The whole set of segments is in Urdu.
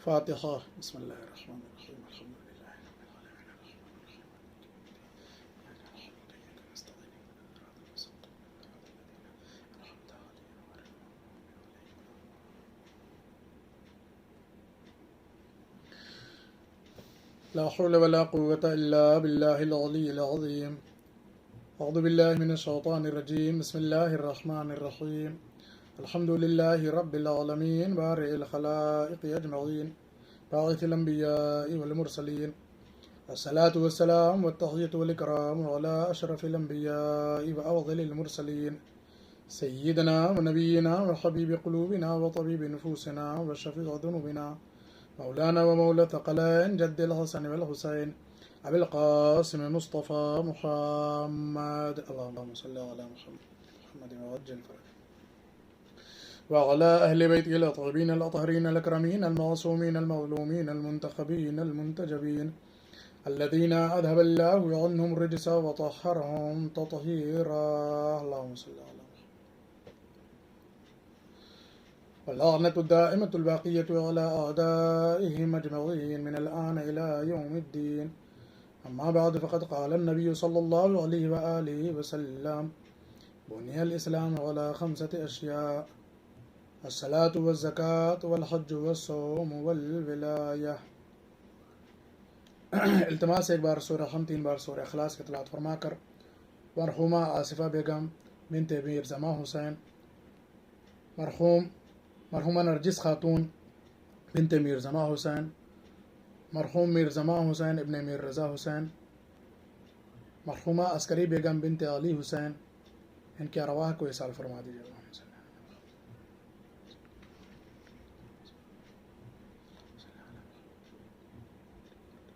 فاتحہ. بسم اللہ الرحمن الرحیم. الحمد للہ رب العالمین لا حول ولا قوة إلا بالله العلي العظيم. أعوذ بالله من الشيطان الرجيم. بسم الله الرحمن الرحيم. الحمد لله رب العالمين بارئ الخلائق أجمعين باعث الأنبياء والمرسلين. الصلاة والسلام والتحية والإكرام على أشرف الأنبياء وأفضل المرسلين سيدنا ونبينا وحبيب قلوبنا وطبيب نفوسنا وشفيع ذنوبنا مولانا ومولى ثقلين جد الحسن والحسين أبي القاسم مصطفى محمد. اللهم صل على محمد وعجل فرجه وعلى أهل بيته الطيبين الأطهرين الأكرمين المعصومين المظلومين المنتخبين المنتجبين الذين أذهب الله عنهم الرجس وطهرهم تطهيرا. اللهم صل على واللعنة الدائمة الباقية على أعدائهم أجمعين من الآن إلى يوم الدين. أما بعد فقد قال النبي صلى الله عليه وآله وسلم بني الإسلام على 5 أشياء: الصلاة والزكاة والحج والصوم والولاية. التماس ایک بار سورہ ہم 3 بار سورہ اخلاص کی تلاوت فرما کر مرحومہ آصفہ بیگم بنت میر زماں حسین، مرحومہ نرجس خاتون بنت میر زماں حسین، مرحوم میر زماں حسین ابن میر رضا حسین، مرحومہ عسکری بیگم بنت علی حسین، ان کے ارواح کو ایصال فرما دیجیے.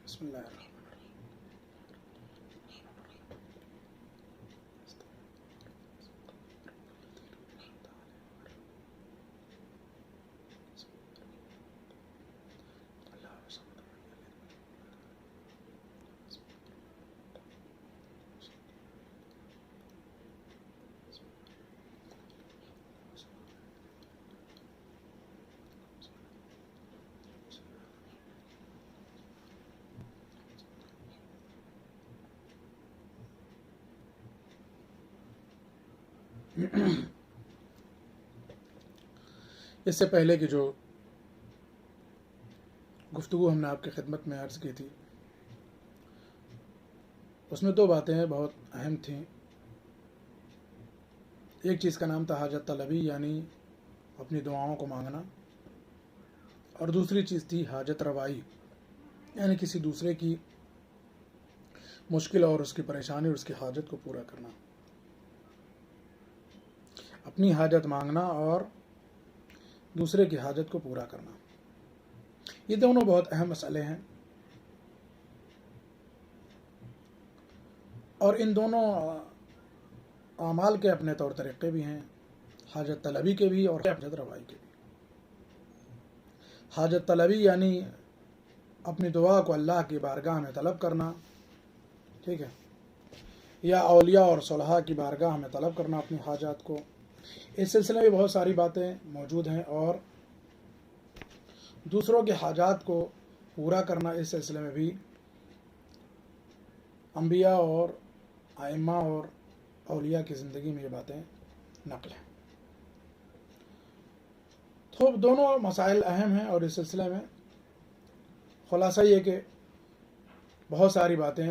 بسم اللہ الرحمن اس سے پہلے کی جو گفتگو ہم نے آپ کی خدمت میں عرض کی تھی، اس میں 2 باتیں بہت اہم تھیں. ایک چیز کا نام تھا حاجت طلبی، یعنی اپنی دعاؤں کو مانگنا، اور دوسری چیز تھی حاجت روائی، یعنی کسی دوسرے کی مشکل اور اس کی پریشانی اور اس کی حاجت کو پورا کرنا. اپنی حاجت مانگنا اور دوسرے کی حاجت کو پورا کرنا، یہ دونوں بہت اہم مسئلے ہیں، اور ان دونوں اعمال کے اپنے طور طریقے بھی ہیں، حاجت طلبی کے بھی اور حاجت روائی کے بھی. حاجت طلبی یعنی اپنی دعا کو اللہ کی بارگاہ میں طلب کرنا، ٹھیک ہے، یا اولیاء اور صلحاء کی بارگاہ میں طلب کرنا اپنی حاجات کو. اس سلسلے میں بہت ساری باتیں موجود ہیں، اور دوسروں کے حاجات کو پورا کرنا، اس سلسلے میں بھی انبیاء اور ائمہ اور اولیاء کی زندگی میں یہ باتیں نقل ہیں. تو دونوں مسائل اہم ہیں، اور اس سلسلے میں خلاصہ یہ کہ بہت ساری باتیں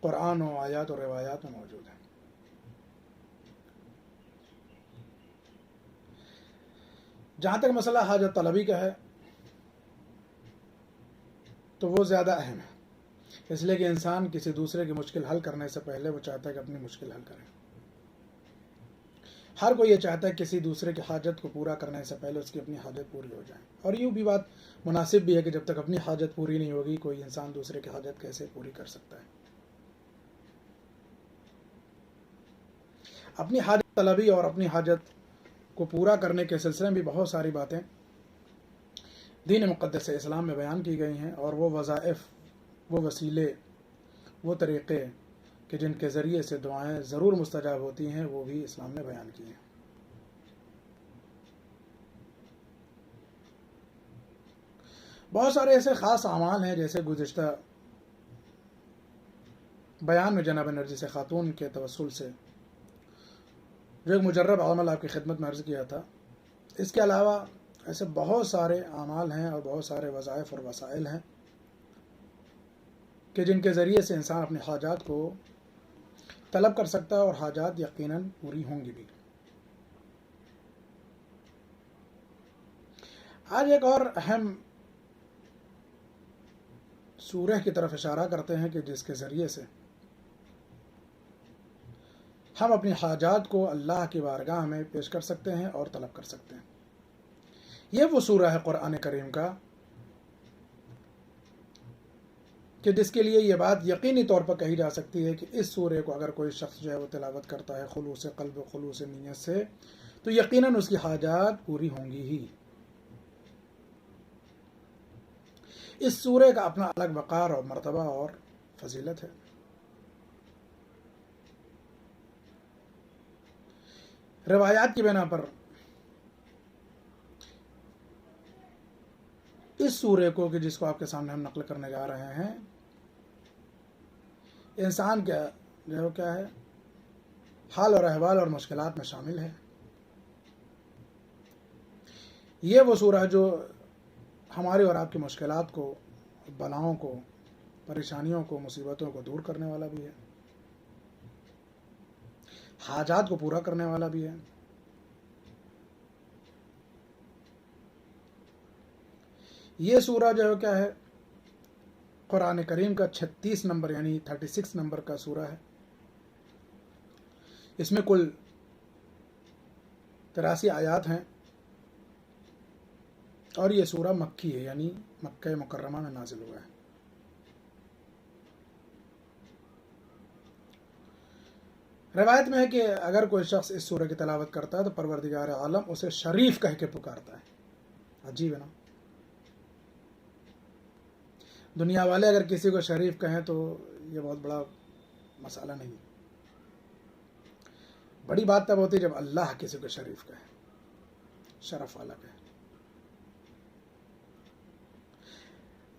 قرآن و آیات اور روایات میں موجود ہیں. جہاں تک مسئلہ حاجت طلبی کا ہے تو وہ زیادہ اہم ہے، اس لیے کہ انسان کسی دوسرے کی مشکل حل کرنے سے پہلے وہ چاہتا ہے کہ اپنی مشکل حل کرے. ہر کوئی یہ چاہتا ہے کسی دوسرے کی حاجت کو پورا کرنے سے پہلے اس کی اپنی حاجت پوری ہو جائے. اور یوں بھی بات مناسب بھی ہے کہ جب تک اپنی حاجت پوری نہیں ہوگی کوئی انسان دوسرے کی حاجت کیسے پوری کر سکتا ہے. اپنی حاجت طلبی اور اپنی حاجت کو پورا کرنے کے سلسلے میں بھی بہت ساری باتیں دین مقدس اسلام میں بیان کی گئی ہیں، اور وہ وظائف، وہ وسیلے، وہ طریقے کہ جن کے ذریعے سے دعائیں ضرور مستجاب ہوتی ہیں، وہ بھی اسلام نے بیان کی ہیں. بہت سارے ایسے خاص اعمال ہیں، جیسے گزشتہ بیان میں جناب نرجس خاتون کے توسل سے جو ایک مجرب عمل آپ کی خدمت میں عرض کیا تھا، اس کے علاوہ ایسے بہت سارے اعمال ہیں اور بہت سارے وظائف اور وسائل ہیں کہ جن کے ذریعے سے انسان اپنی حاجات کو طلب کر سکتا ہے، اور حاجات یقیناً پوری ہوں گی بھی۔ آج ایک اور اہم سورہ کی طرف اشارہ کرتے ہیں کہ جس کے ذریعے سے ہم اپنی حاجات کو اللہ کی بارگاہ میں پیش کر سکتے ہیں اور طلب کر سکتے ہیں۔ یہ وہ سورہ ہے قرآن کریم کا کہ جس کے لیے یہ بات یقینی طور پر کہی جا سکتی ہے کہ اس سورہ کو اگر کوئی شخص جو ہے وہ تلاوت کرتا ہے خلوص قلب و خلوص نیت سے، تو یقیناً اس کی حاجات پوری ہوں گی ہی۔ اس سورہ کا اپنا الگ وقار اور مرتبہ اور فضیلت ہے۔ روایات کی بنا پر اس سورہ کو کہ جس کو آپ کے سامنے ہم نقل کرنے جا رہے ہیں، انسان کا جو کیا ہے حال اور احوال اور مشکلات میں شامل ہے۔ یہ وہ سورہ جو ہماری اور آپ کی مشکلات کو، بلاؤں کو، پریشانیوں کو، مصیبتوں کو دور کرنے والا بھی ہے، حاجات کو پورا کرنے والا بھی ہے۔ یہ سورہ جو ہے کیا ہے قرآن کریم کا 36 نمبر یعنی 36 نمبر کا سورہ ہے۔ اس میں کل 83 آیات ہیں، اور یہ سورہ مکی ہے، یعنی مکہ مکرمہ میں نازل ہوا ہے۔ روایت میں ہے کہ اگر کوئی شخص اس سورہ کی تلاوت کرتا ہے تو پروردگار عالم اسے شریف کہہ کے پکارتا ہے۔ عجیب ہے نا؟ دنیا والے اگر کسی کو شریف کہیں تو یہ بہت بڑا مسئلہ نہیں، بڑی بات تب ہوتی ہے جب اللہ کسی کو شریف کہے، شرف والا کہے۔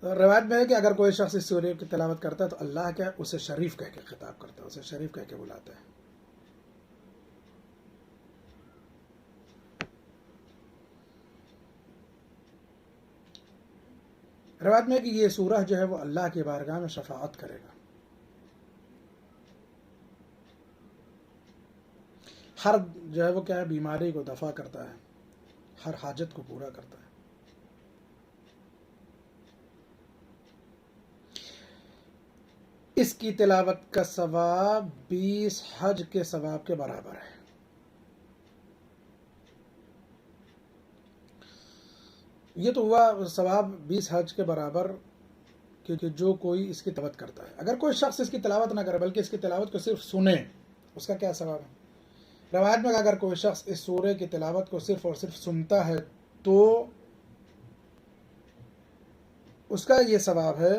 روایت میں ہے کہ اگر کوئی شخص اس سورہ کی تلاوت کرتا ہے تو اللہ کیا اسے شریف کہہ کے خطاب کرتا ہے، اسے شریف کہہ کے بلاتا ہے۔ روایت میں ہے کہ یہ سورہ جو ہے وہ اللہ کی بارگاہ میں شفاعت کرے گا، ہر جو ہے وہ کیا ہے بیماری کو دفع کرتا ہے، ہر حاجت کو پورا کرتا ہے۔ اس کی تلاوت کا ثواب 20 حج کے ثواب کے برابر ہے۔ یہ تو ہوا ثواب 20 حج کے برابر، کیونکہ جو کوئی اس کی تلاوت کرتا ہے۔ اگر کوئی شخص اس کی تلاوت نہ کرے بلکہ اس کی تلاوت کو صرف سنے، اس کا کیا ثواب ہے؟ روایت میں اگر کوئی شخص اس سورہ کی تلاوت کو صرف اور صرف سنتا ہے تو اس کا یہ ثواب ہے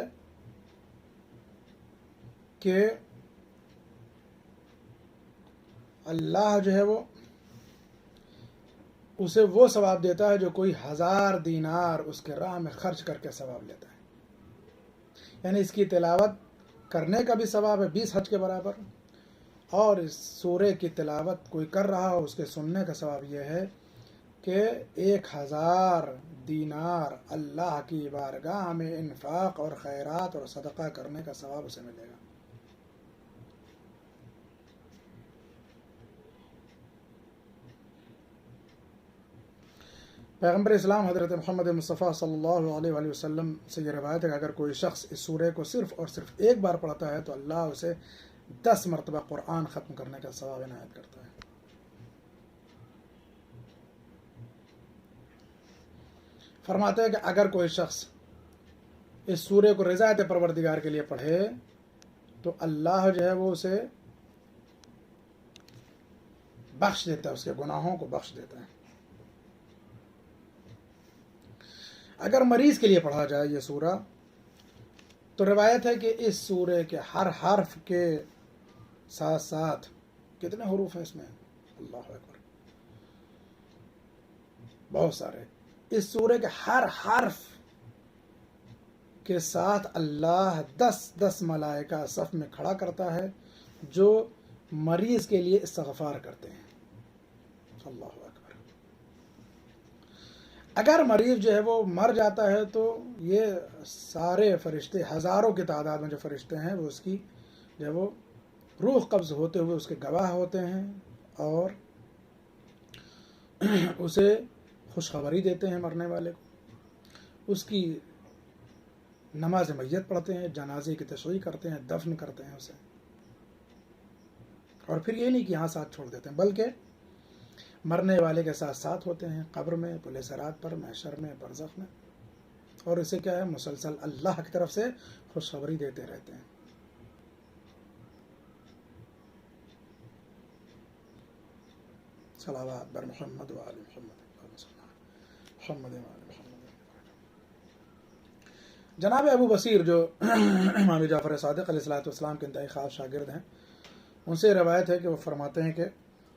کہ اللہ جو ہے وہ اسے وہ ثواب دیتا ہے جو کوئی 1000 دینار اس کے راہ میں خرچ کر کے ثواب لیتا ہے۔ یعنی اس کی تلاوت کرنے کا بھی ثواب ہے 20 حج کے برابر، اور اس سورہ کی تلاوت کوئی کر رہا ہو اس کے سننے کا ثواب یہ ہے کہ 1000 دینار اللہ کی بارگاہ میں انفاق اور خیرات اور صدقہ کرنے کا ثواب اسے ملے گا۔ پیغمبر اسلام حضرت محمد مصطفیٰ صلی اللہ علیہ وآلہ وسلم سے یہ روایت ہے کہ اگر کوئی شخص اس سورہ کو صرف اور صرف ایک بار پڑھتا ہے تو اللہ اسے 10 مرتبہ قرآن ختم کرنے کا ثواب عنایت کرتا ہے۔ فرماتے ہیں کہ اگر کوئی شخص اس سورہ کو رضایت پروردگار کے لیے پڑھے تو اللہ جو ہے وہ اسے بخش دیتا ہے، اس کے گناہوں کو بخش دیتا ہے۔ اگر مریض کے لیے پڑھا جائے یہ سورہ تو روایت ہے کہ اس سورہ کے ہر حرف کے ساتھ ساتھ کتنے حروف ہیں اس میں؟ اللہ اکبر، بہت سارے۔ اس سورہ کے ہر حرف کے ساتھ اللہ 10 ملائکہ صف میں کھڑا کرتا ہے جو مریض کے لیے استغفار کرتے ہیں. اللہ اکبر. اگر مریض جو ہے وہ مر جاتا ہے تو یہ سارے فرشتے، ہزاروں کی تعداد میں جو فرشتے ہیں، وہ اس کی جو ہے وہ روح قبض ہوتے ہوئے اس کے گواہ ہوتے ہیں اور اسے خوشخبری دیتے ہیں مرنے والے کو. اس کی نماز میت پڑھتے ہیں، جنازے کی تشریح کرتے ہیں، دفن کرتے ہیں اسے. اور پھر یہ نہیں کہ یہاں ساتھ چھوڑ دیتے ہیں، بلکہ مرنے والے کے ساتھ ساتھ ہوتے ہیں قبر میں، پل صراط پر، محشر میں، برزخ میں. اور اسے کیا ہے، مسلسل اللہ کی طرف سے خوشخبری دیتے رہتے ہیں. صلوات بر محمد و آل محمد محمد و آل محمد. جناب ابو بصیر جو امام جعفر صادق علیہ السلام کے انتہائی خاص شاگرد ہیں، ان سے روایت ہے کہ وہ فرماتے ہیں کہ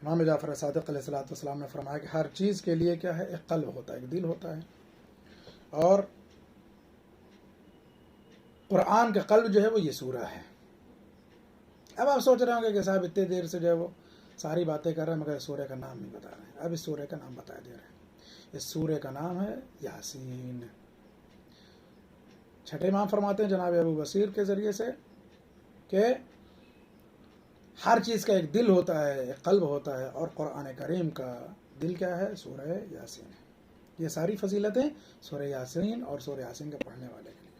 امام جعفر صادق علیہ السلام نے فرمایا کہ ہر چیز کے لیے کیا ہے، ایک قلب ہوتا ہے، ایک دل ہوتا ہے. اور قرآن کا قلب جو ہے وہ یہ سورہ ہے. اب آپ سوچ رہے ہوں گے کہ صاحب اتنے دیر سے جو ہے وہ ساری باتیں کر رہے ہیں مگر اس سورہ کا نام نہیں بتا رہے ہیں. اب اس سورہ کا نام بتا دے رہے ہیں. اس سورہ کا نام ہے یاسین. چھٹے امام فرماتے ہیں جناب ابو بصیر کے ذریعے سے کہ ہر چیز کا ایک دل ہوتا ہے، ایک قلب ہوتا ہے، اور قرآن کریم کا دل کیا ہے، سورہ یاسین ہے. یہ ساری فضیلتیں سورہ یاسین اور سورہ یاسین کے پڑھنے والے کے لیے.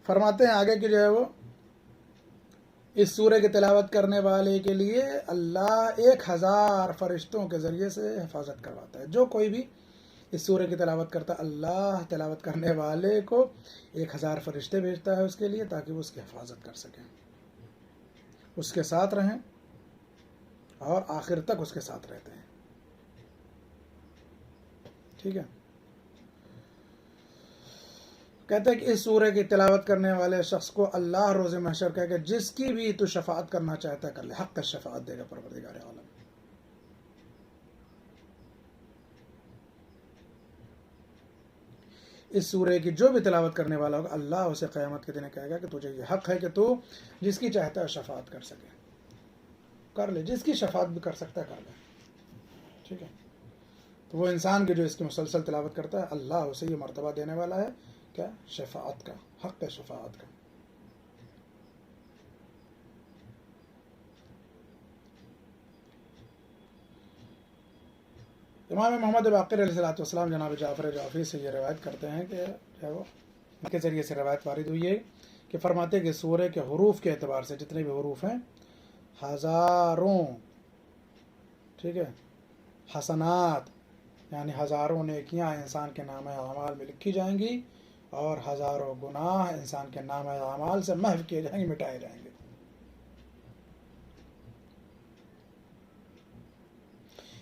فرماتے ہیں آگے کہ جو ہے وہ اس سورہ کی تلاوت کرنے والے کے لیے اللہ 1000 فرشتوں کے ذریعے سے حفاظت کرواتا ہے. جو کوئی بھی اس سورہ کی تلاوت کرتا ہے، اللہ تلاوت کرنے والے کو 1000 فرشتے بھیجتا ہے اس کے لیے، تاکہ وہ اس کی حفاظت کر سکیں، اس کے ساتھ رہیں اور آخر تک اس کے ساتھ رہتے ہیں. ٹھیک ہے. کہتے ہیں کہ اس سورہ کی تلاوت کرنے والے شخص کو اللہ روز محشر کہے کہ جس کی بھی تو شفاعت کرنا چاہتا ہے کر لے، حق کا شفاعت دے گا پروردگار عالم. اس سورہ کی جو بھی تلاوت کرنے والا ہوگا، اللہ اسے قیامت کے دن کہے گا کہ تجھے یہ حق ہے کہ تو جس کی چاہتا ہے شفاعت کر سکے، کر لے. جس کی شفاعت بھی کر سکتا ہے کر لے. ٹھیک ہے. تو وہ انسان کے جو اس کی مسلسل تلاوت کرتا ہے، اللہ اسے یہ مرتبہ دینے والا ہے، کیا، شفاعت کا، حق شفاعت کا. امام محمد باقر علیہ السلام جناب جعفر جعفری سے یہ روایت کرتے ہیں کہ وہ ان کے ذریعے سے روایت وارد ہوئی ہے کہ فرماتے کہ سورہ کے حروف کے اعتبار سے جتنے بھی حروف ہیں، ہزاروں، ٹھیک ہے، حسنات یعنی ہزاروں نیکیاں انسان کے نامہ اعمال میں لکھی جائیں گی، اور ہزاروں گناہ انسان کے نامہ اعمال سے محو کیے جائیں گے، مٹائے جائیں گے.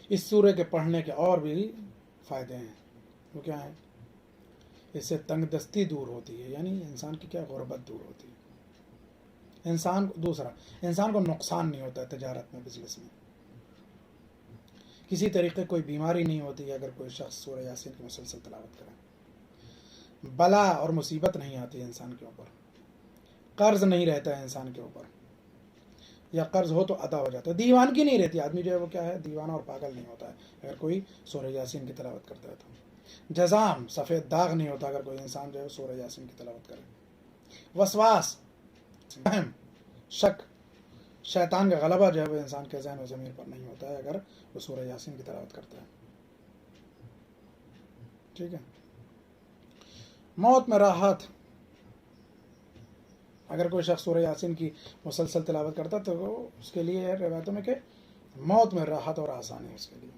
اس سورہ کے پڑھنے کے اور بھی فائدے ہیں. وہ کیا ہیں؟ اس سے تنگ دستی دور ہوتی ہے، یعنی انسان کی کیا، غربت دور ہوتی ہے. انسان کو نقصان نہیں ہوتا ہے تجارت میں، بزنس میں. کسی طریقے کوئی بیماری نہیں ہوتی ہے اگر کوئی شخص سورہ یاسین کی مسلسل تلاوت کرے. بلا اور مصیبت نہیں آتی انسان کے اوپر. قرض نہیں رہتا ہے انسان کے اوپر، یا قرض ہو تو ادا ہو جاتا ہے. دیوان کی نہیں رہتی. آدمی جو ہے وہ کیا ہے، دیوانہ اور پاگل نہیں ہوتا ہے اگر کوئی سورہ یاسین کی تلاوت کرتا ہے تو. جزام، سفید داغ نہیں ہوتا اگر کوئی انسان جو ہے سورہ یاسین کی تلاوت کرے. وسواس، وہم، شک، شیطان کا غلبہ جو ہے وہ انسان کے ذہن و ضمیر پر نہیں ہوتا ہے اگر وہ سورہ یاسین کی تلاوت کرتا ہے. ٹھیک ہے. موت میں راحت، اگر کوئی شخص سورہ یاسین کی مسلسل تلاوت کرتا تو وہ اس کے لیے روایتوں میں کہ موت میں راحت اور آسانی اس کے لیے.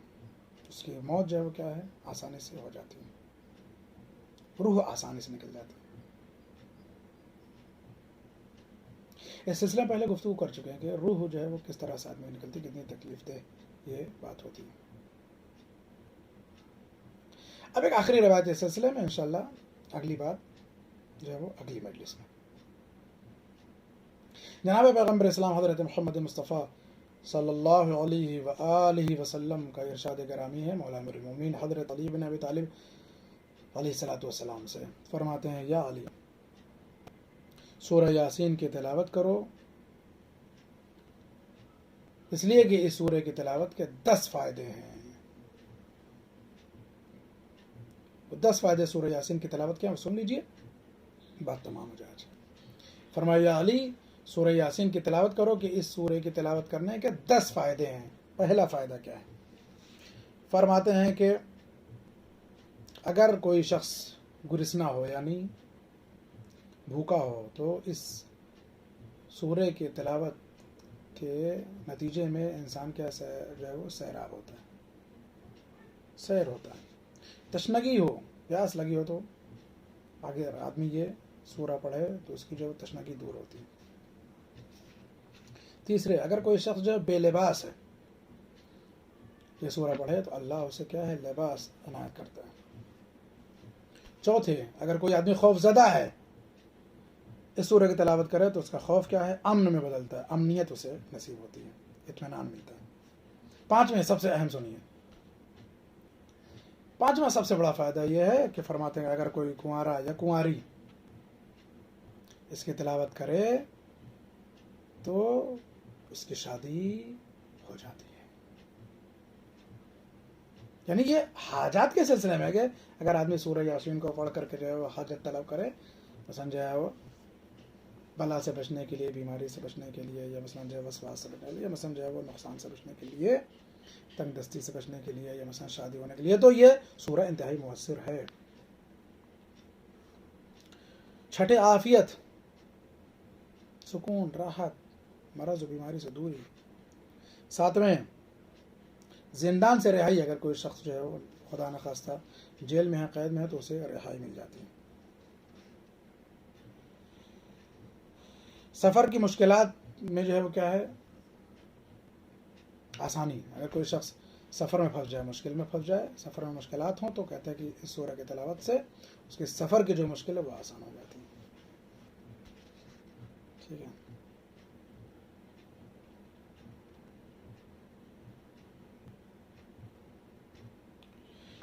اس کی موت جو ہے وہ کیا ہے، آسانی سے ہو جاتی ہے، روح آسانی سے نکل جاتی ہے. اس سلسلے میں پہلے گفتگو کر چکے ہیں کہ روح جو ہے وہ کس طرح سے آدمی نکلتی، کتنی تکلیف دہ یہ بات ہوتی ہے. اب ایک آخری روایت اس سلسلے میں انشاءاللہ اگلی بات جو ہے وہ اگلی مجلس میں. جناب پیغمبر اسلام حضرت محمد مصطفیٰ صلی اللہ علیہ وآلہ وسلم کا ارشاد گرامی ہے مولا امیر المومنین حضرت علی بن ابی طالب علیہ الصلوۃ والسلام سے، فرماتے ہیں یا علی سورہ یاسین کی تلاوت کرو، اس لیے کہ اس سورہ کی تلاوت کے 10 فائدے ہیں۔ 10 فائدے سورہ یاسین کی تلاوت کے ہیں، سن لیجئے، بات تمام ہو جائے۔ فرمایا یا علی سورہ یاسین کی تلاوت کرو کہ اس سورہ کی تلاوت کرنے کے 10 فائدے ہیں۔ پہلا فائدہ کیا ہے؟ فرماتے ہیں کہ اگر کوئی شخص گرسنا ہو یعنی بھوکا ہو تو اس سورہ کی تلاوت کے نتیجے میں انسان کیا جو ہے وہ سیراب ہوتا ہے، سیر ہوتا ہے۔ تشنگی ہو، پیاس لگی ہو تو اگر آدمی یہ سورہ پڑھے تو اس کی جو تشنگی دور ہوتی ہے۔ تیسرے، اگر کوئی شخص جو بے لباس ہے یہ سورہ پڑھے تو اللہ اسے کیا ہے لباس عنایت کرتا ہے۔ چوتھے، اگر کوئی آدمی خوف زدہ ہے اس سورہ کی تلاوت کرے تو اس کا خوف کیا ہے امن میں بدلتا ہے، امنیت اسے نصیب ہوتی ہے، اطمینان ملتا ہے۔ پانچویں سب سے اہم سنیے، پانچواں سب سے بڑا فائدہ یہ ہے کہ فرماتے ہیں اگر کوئی کنوارا یا کنواری اس کی تلاوت کرے تو اس کی شادی ہو جاتی ہے۔ یعنی یہ حاجات کے سلسلے میں کہ اگر آدمی سورہ یاسین کو پڑھ کر کے جو ہے وہ حاجت طلب کرے، مثلا جو ہے وہ بلا سے بچنے کے لیے، بیماری سے بچنے کے لیے، یا مثلا جو ہے وسواس سے بچنے کے لیے، مثلا جو ہے وہ نقصان سے بچنے کے لیے، تنگ دستی سے بچنے کے لیے، یا مثلا شادی ہونے کے لیے، تو یہ سورہ انتہائی مؤثر ہے۔ چھٹے، عافیت، سکون، راحت، مرض و بیماری سے دوری۔ ساتویں، زندان سے رہائی، اگر کوئی شخص جو ہے وہ خدا نخواستہ جیل میں ہے، قید میں ہے، تو اسے رہائی مل جاتی ہے۔ سفر کی مشکلات میں جو ہے وہ کیا ہے آسانی، اگر کوئی شخص سفر میں پھنس جائے، مشکل میں پھنس جائے، سفر میں مشکلات ہوں، تو کہتے ہیں کہ اس سورہ کی تلاوت سے اس کے سفر کی جو مشکل ہے وہ آسان ہو جاتی ہے۔ ٹھیک ہے۔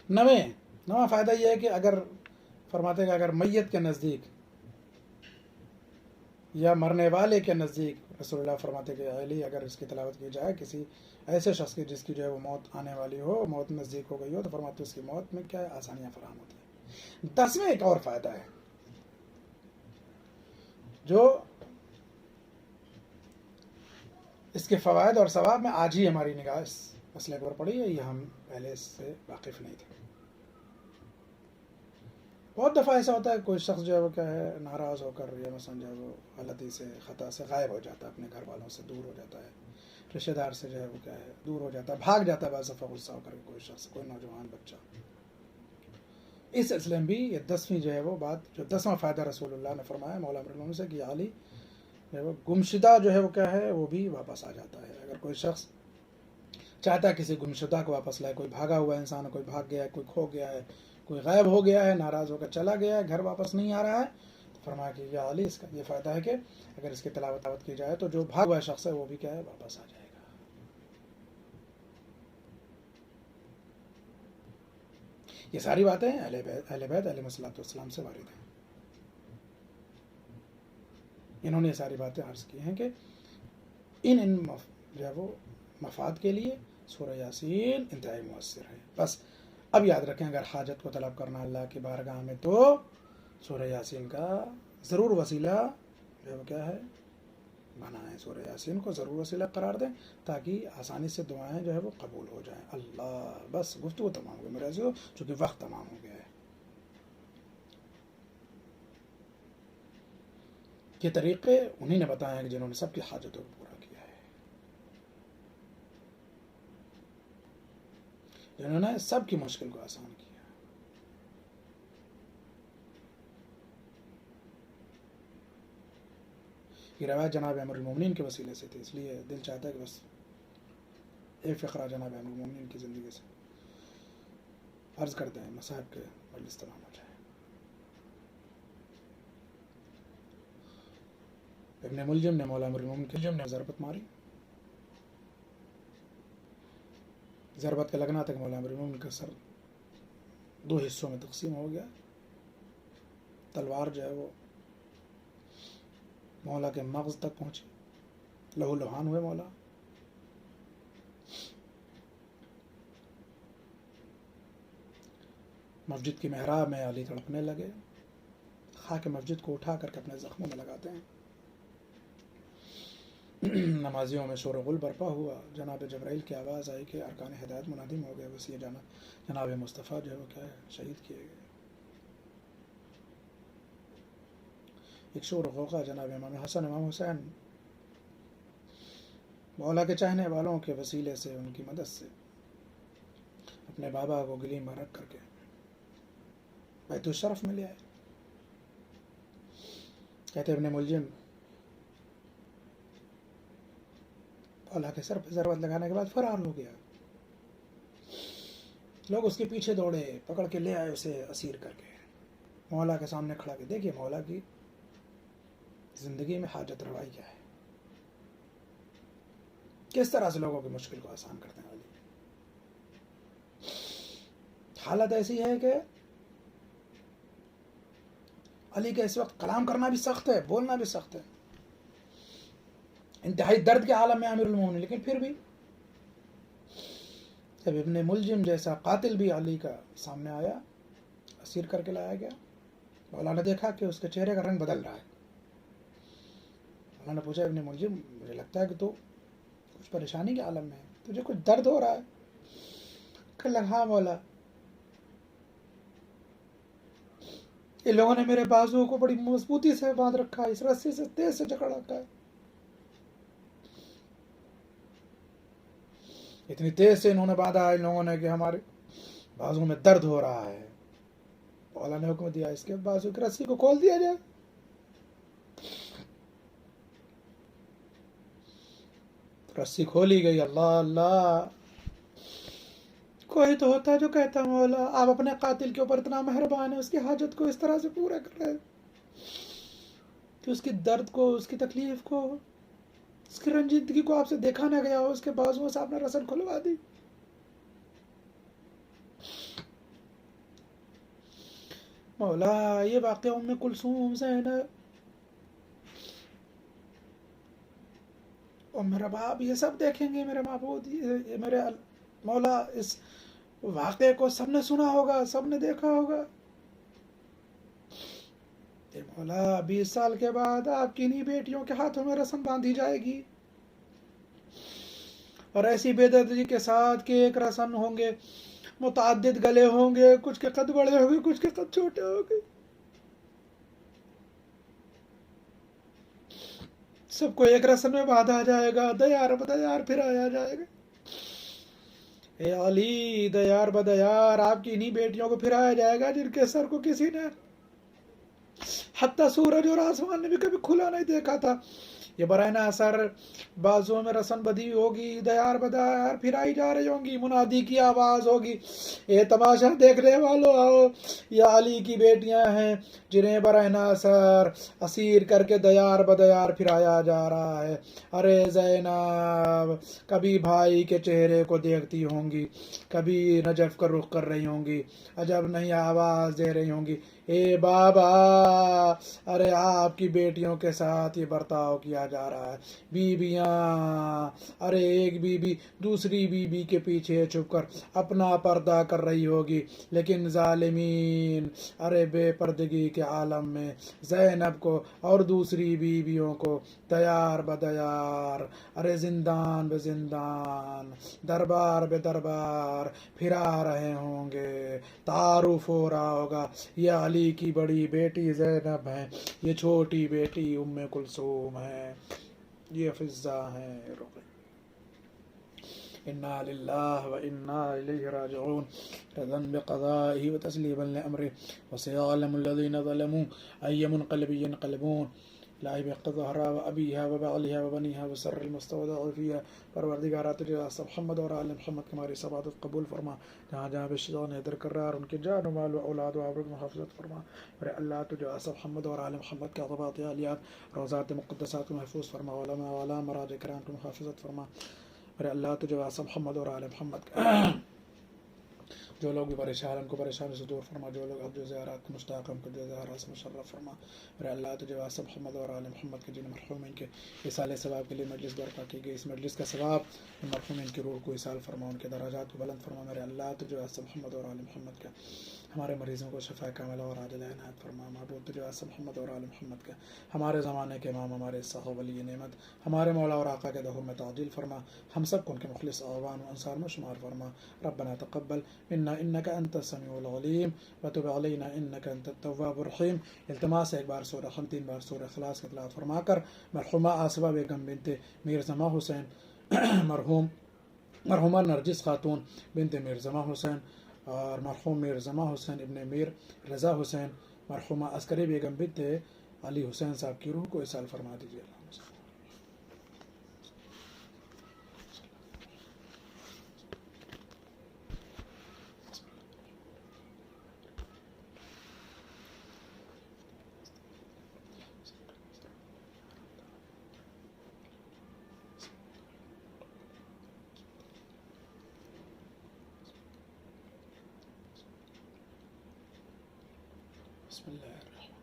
نواں فائدہ یہ ہے کہ اگر فرماتے ہیں کہ اگر میت کے نزدیک یا مرنے والے کے نزدیک رسول اللہ فرماتے کہ علی اگر اس کی تلاوت کی جائے کسی ایسے شخص کی جس کی جو ہے وہ موت آنے والی ہو، موت نزدیک ہو گئی ہو، تو فرماتے اس کی موت میں کیا ہے آسانیاں فراہم ہوتی ہیں۔ 10ویں ایک اور فائدہ ہے جو اس کے فوائد اور ثواب میں آج ہی ہماری نگاہ اس مسئلے پر پڑی ہے، یہ ہم پہلے اس سے واقف نہیں تھے۔ بہت دفعہ ایسا ہوتا ہے کوئی شخص جو ہے وہ کیا ہے ناراض ہو کر یا مثلا جو ہے وہ غلطی سے خطا سے غائب ہو جاتا ہے، اپنے گھر والوں سے دور ہو جاتا ہے، رشتہ دار سے جو ہے وہ کیا ہے دور ہو جاتا ہے، بھاگ جاتا ہے بعض دفعہ غصہ ہو کر کے کوئی شخص، کوئی نوجوان بچہ۔ اس سلسلے میں بھی یہ 10ویں جو ہے وہ بات، جو 10واں فائدہ رسول اللہ نے فرمایا مولا امیر المومنین سے کہ علی جو ہے وہ گمشدہ جو ہے وہ کیا ہے وہ بھی واپس آ جاتا ہے۔ اگر کوئی شخص چاہتا ہے کسی گمشدہ کو واپس لائے، کوئی بھاگا ہوا انسان ہے، کوئی بھاگ گیا ہے، کوئی کھو گیا ہے، کوئی غائب ہو گیا ہے، ناراض ہو کر چلا گیا ہے، گھر واپس نہیں آ رہا ہے، تو فرمایا کہ یا علی اس کا یہ فائدہ ہے کہ اگر اس کی تلاوت کی جائے تو جو بھاگ ہوا شخص ہے وہ بھی کیا ہے واپس آ جائے گا۔ یہ ساری باتیں اہل بیت علیہ الصلوۃ والسلام سے وارد ہیں، انہوں نے یہ ساری باتیں عرض کی ہیں کہ ان جو ہے وہ مفاد کے لیے سورہ یاسین انتہائی مؤثر ہے۔ بس اب یاد رکھیں اگر حاجت کو طلب کرنا اللہ کی بارگاہ میں تو سورہ یاسین کا ضرور وسیلہ جو ہے وہ کیا ہے بنائیں، سورہ یاسین کو ضرور وسیلہ قرار دیں تاکہ آسانی سے دعائیں جو ہے وہ قبول ہو جائیں۔ اللہ، بس گفتگو تمام ہو گئی میرے عزیزو، چونکہ وقت تمام ہو گیا ہے۔ یہ طریقے انہی نے بتائے ہیں جنہوں نے سب کی حاجتوں کو پورا کیا ہے، جنہوں نے سب کی مشکل کو آسان کیا۔ یہ روایت جناب امیر المومنین کے وسیلے سے تھی، اس لیے دل چاہتا ہے کہ بس ایک فقرہ جناب امیر المومنین کی زندگی سے عرض کرتے ہیں، مصاحب کے مجلس تمام ہو جائے۔ ابن ملجم نے مولا امیر المومنین کی ضربت ماری، ضربت کے لگنا تک مولا امیر المومنین کا سر 2 حصوں میں تقسیم ہو گیا. تلوار جو ہے وہ مولا کے مغز تک پہنچی، لہو لہان ہوئے مولا. مسجد کی محراب میں علی تڑپنے لگے. خاک مسجد کو اٹھا کر کے اپنے زخموں میں لگاتے ہیں. نمازیوں میں شور و غل برپا ہوا. جناب جبرائیل کی آواز آئی کہ ارکان ہدایت منادم ہو گئے، بس یہ جناب مصطفیٰ جو ہے وہ کیا ہے، شہید کیے گئے. ایک شور و غوغا. جناب امام حسن امام حسین مولا کے چاہنے والوں کے وسیلے سے، ان کی مدد سے اپنے بابا کو گلی میں رکھ کر کے بیت الشرف میں لے آئے. کہتے ابن ملجم مولا کے سر پہ ضربت لگانے کے بعد فرار ہو گیا. لوگ اس کے پیچھے دوڑے، پکڑ کے لے آئے اسے اسیر کر کے مولا کے سامنے کھڑا کے. دیکھیے مولا کی زندگی میں حاجت روائی کیا ہے، کس طرح سے لوگوں کی مشکل کو آسان کرتے ہیں. حالت ایسی ہے کہ علی کے اس وقت کلام کرنا بھی سخت ہے، بولنا بھی سخت ہے، انتہائی درد کے عالم میں امیر المومنین. لیکن پھر بھی جب ابن ملجم جیسا قاتل بھی علی کا سامنے آیا، اسیر کر کے لایا گیا، مولا نے دیکھا کہ اس کے چہرے کا رنگ بدل رہا ہے. مولا نے پوچھا ابن ملجم مجھے لگتا ہے کہ تو کچھ پریشانی کے عالم میں ہے، تجھے کچھ درد ہو رہا ہے؟ کہ لگا ہاں مولا، یہ لوگوں نے میرے بازو کو بڑی مضبوطی سے باندھ رکھا ہے، اس رسی سے تیز سے جکڑ رکھا ہے، اتنی تیز سے انہوں نے باندھا ان لوگوں نے کہ ہمارے بازو میں درد ہو رہا ہے. مولا نے حکم دیا اس کے بازو کی رسی کو کھول دیا جائے. رسی کھولی گئی. اللہ اللہ، کوئی تو ہوتا جو کہتا مولا آپ اپنے قاتل کے اوپر اتنا مہربان ہیں، اس کی حاجت کو اس طرح سے پورا کر رہے کہ اس کی درد کو، اس کی تکلیف کو، اس کی رنجیدگی کو آپ سے دیکھا نہ گیا ہو، اس کے بازوؤں سے آپ نے رسن کھلوا دی. مولا یہ واقعہ ام کلثوم، زینب، اور میرا باپ یہ سب دیکھیں گے. میرے معبود، میرے مولا، اس واقعے کو سب نے سنا ہوگا، سب نے دیکھا ہوگا. مولا 20 سال کے بعد آپ کی انہی بیٹیوں کے ہاتھوں میں رسم باندھی جائے گی، اور ایسی بے دردی کے ساتھ کہ ایک رسم ہوں گے، متعدد گلے ہوں گے، کچھ کے قد بڑے ہوں گے، کچھ کے قد چھوٹے ہوں گے، سب کو ایک رسم میں باندھا جائے گا، دیار بدیار پھرایا جائے گا. اے علی، دیار بدیار آپ کی انہی بیٹیوں کو پھرایا جائے گا جن کے سر کو کسی نے حتیٰ سورج اور آسمان نے بھی کبھی کھلا نہیں دیکھا تھا. یہ برہنہ اثر بازوں میں رسن بدی ہوگی، دیار بدیار پھرائی جا رہی ہوں گی، منادی کی آواز ہوگی، اے تماشا دیکھنے والوں آؤ، یہ علی کی بیٹیاں ہیں جنہیں برہنہ اثر اسیر کر کے دیار بدیار پھرایا جا رہا ہے. ارے زینب کبھی بھائی کے چہرے کو دیکھتی ہوں گی، کبھی نجف کا رخ کر رہی ہوں گی، عجب نہیں آواز دے رہی ہوں گی، اے بابا، ارے آپ کی بیٹیوں کے ساتھ یہ برتاؤ کیا جا رہا ہے. بیویاں، ارے ایک بیوی دوسری بیوی کے پیچھے چھپ کر اپنا پردہ کر رہی ہوگی، لیکن ظالمین ارے بے پردگی کے عالم میں زینب کو اور دوسری بیویوں کو دیار بدیار، ارے زندان بے زندان، دربار بے دربار پھرا رہے ہوں گے. تعارف ہو رہا ہوگا یہ علی کی بڑی بیٹی زینب ہے، یہ چھوٹی بیٹی ام کلثوم ہے، یہ فضہ ہے. انا للہ و انا الیہ راجعون، رضا بقضائہ و تسلیما لامرہ، وسيعلم الذین ظلموا ای منقلب ینقلبون. الہی بحق زہرا و ابیہا و بعلہا و بنیہا و سر المستودع فیہا. پروردگارہ تجھے محمد اور آل محمد کی ہماری سب عبادت قبول فرما، جہاں جہاں بے شجاع حیدر کرار ان کے جان و مال و اولاد و آبرود محافظت فرما. اور اللہ تجھے محمد اور آل محمد کے عطبات عالیات روضات مقدسات کو محفوظ فرما، علماء و علام مراج کرام کو محافظت فرما. میرے اللہ تجھے واسطہ محمد اور آل محمد کا جو لوگ بھی پریشان ان کو پریشانی سے دور فرما، جو لوگ اب جو زیارات کو مشتاق ان کو جو زیارات سے مشرف فرما، میرے اللہ تجھے واسطہ محمد اور آل محمد کے جن مرحومین کے اصال ثواب کے لیے مجلس برپا کی گئی، اس مجلس کا ثواب ان مرحومین کی روح کو اصال فرما، ان کے درجات کو بلند فرما، میرے اللہ تجھے واسطہ محمد اور آل محمد کا ہمارے مریضوں کو شفا کاملہ اور عاجلہ عنایت فرما، معبود تجھے واسطہ محمد اور آل محمد کا ہمارے زمانے کے امام ہمارے صاحب ولی نعمت ہمارے مولا اور آقا کے دہور میں تعجیل فرما، ہم سب کو ان کے مخلص اعوان و انصار میں شمار فرما، ربنا تقبل منا انک انت السمیع العلیم وتب علینا انک انت التواب الرحیم۔ التماس ہے ایک بار سورہ ہم 3 بار سورہ اخلاص کی تلاوت فرما کر مرحومہ آصفہ بیگم بنت میر زماں حسین، مرحومہ نرجس خاتون بنت میر زماں حسین اور مرحوم میر زماں حسین ابن میر رضا حسین، مرحومہ عسکری بیگم بنت علی حسین صاحب کی روح کو اصال فرما دیجیے۔ بسم اللہ الرحمن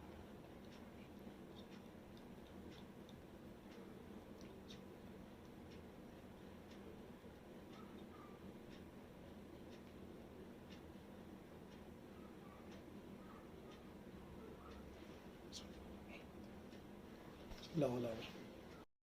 اللہ علیہ وسلم۔